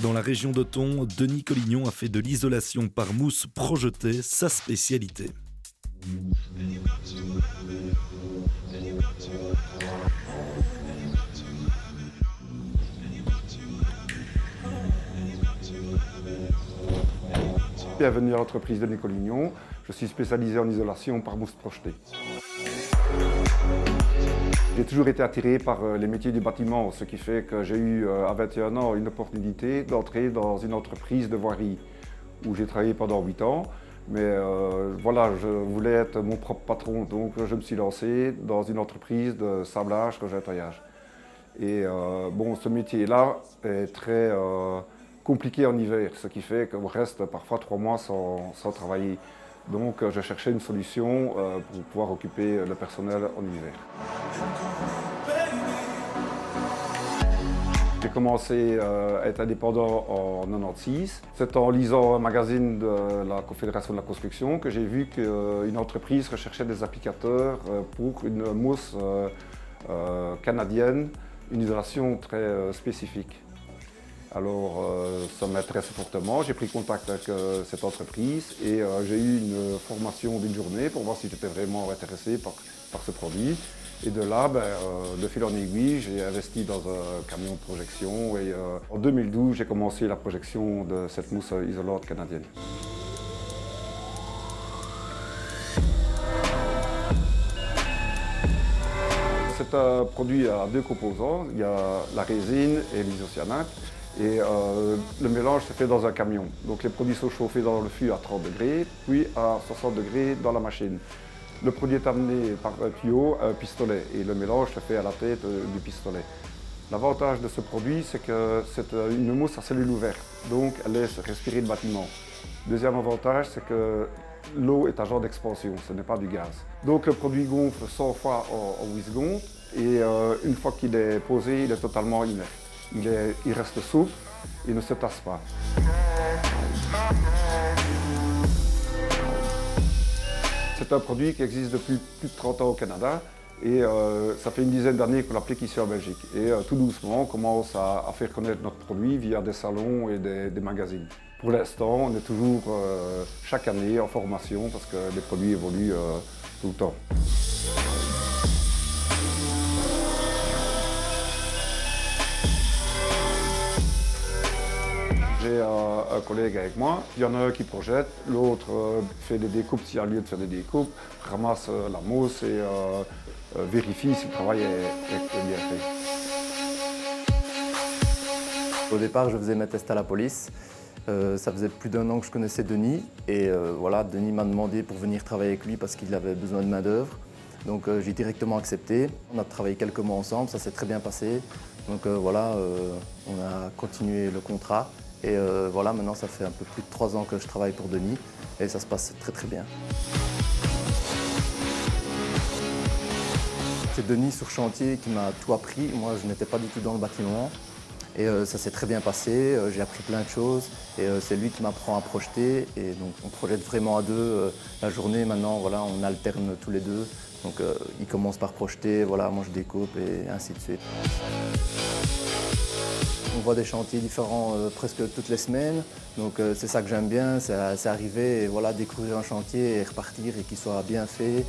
Dans la région d'Othon, Denis Collignon a fait de l'isolation par mousse projetée sa spécialité. Bienvenue à l'entreprise Denis Collignon. Je suis spécialisé en isolation par mousse projetée. J'ai toujours été attiré par les métiers du bâtiment, ce qui fait que j'ai eu à 21 ans une opportunité d'entrer dans une entreprise de voirie où j'ai travaillé pendant 8 ans. Mais voilà, je voulais être mon propre patron, donc je me suis lancé dans une entreprise de sablage, rejettoyage. Et bon, ce métier-là est très compliqué en hiver, ce qui fait qu'on reste parfois 3 mois sans travailler. Donc je cherchais une solution pour pouvoir occuper le personnel en hiver. J'ai commencé à être indépendant en 1996. C'est en lisant un magazine de la Confédération de la construction que j'ai vu qu'une entreprise recherchait des applicateurs pour une mousse canadienne, une isolation très spécifique. Alors ça m'intéresse fortement, j'ai pris contact avec cette entreprise et j'ai eu une formation d'une journée pour voir si j'étais vraiment intéressé par ce produit. Et de là, de fil en aiguille, j'ai investi dans un camion de projection et en 2012, j'ai commencé la projection de cette mousse isolante canadienne. C'est un produit à 2 composants, il y a la résine et l'isocyanate. Et le mélange se fait dans un camion. Donc les produits sont chauffés dans le fût à 30 degrés, puis à 60 degrés dans la machine. Le produit est amené par un tuyau à un pistolet et le mélange se fait à la tête du pistolet. L'avantage de ce produit, c'est que c'est une mousse à cellule ouverte, donc elle laisse respirer le bâtiment. Deuxième avantage, c'est que l'eau est un genre d'expansion, ce n'est pas du gaz. Donc le produit gonfle 100 fois en 8 secondes et une fois qu'il est posé, il est totalement inerte. Il reste souple, il ne se tasse pas. C'est un produit qui existe depuis plus de 30 ans au Canada et ça fait une dizaine d'années qu'on l'applique ici en Belgique. Et tout doucement, on commence à faire connaître notre produit via des salons et des magazines. Pour l'instant, on est toujours chaque année en formation parce que les produits évoluent tout le temps. J'ai un collègue avec moi, il y en a un qui projette, l'autre fait des découpes s'il y a lieu de faire des découpes, ramasse la mousse et vérifie si le travail est bien fait. Au départ, je faisais mes tests à la police. Ça faisait plus d'1 an que je connaissais Denis et voilà, Denis m'a demandé pour venir travailler avec lui parce qu'il avait besoin de main-d'œuvre. Donc j'ai directement accepté. On a travaillé quelques mois ensemble, ça s'est très bien passé. Donc voilà, on a continué le contrat. Et voilà, maintenant ça fait un peu plus de 3 ans que je travaille pour Denis et ça se passe très très bien. C'est Denis sur chantier qui m'a tout appris. Moi, je n'étais pas du tout dans le bâtiment. Et ça s'est très bien passé, j'ai appris plein de choses et c'est lui qui m'apprend à projeter et donc on projette vraiment à deux la journée. Maintenant, voilà, on alterne tous les deux. Donc il commence par projeter, voilà, moi je découpe et ainsi de suite. On voit des chantiers différents presque toutes les semaines, donc c'est ça que j'aime bien, c'est arriver et voilà, découvrir un chantier et repartir et qu'il soit bien fait.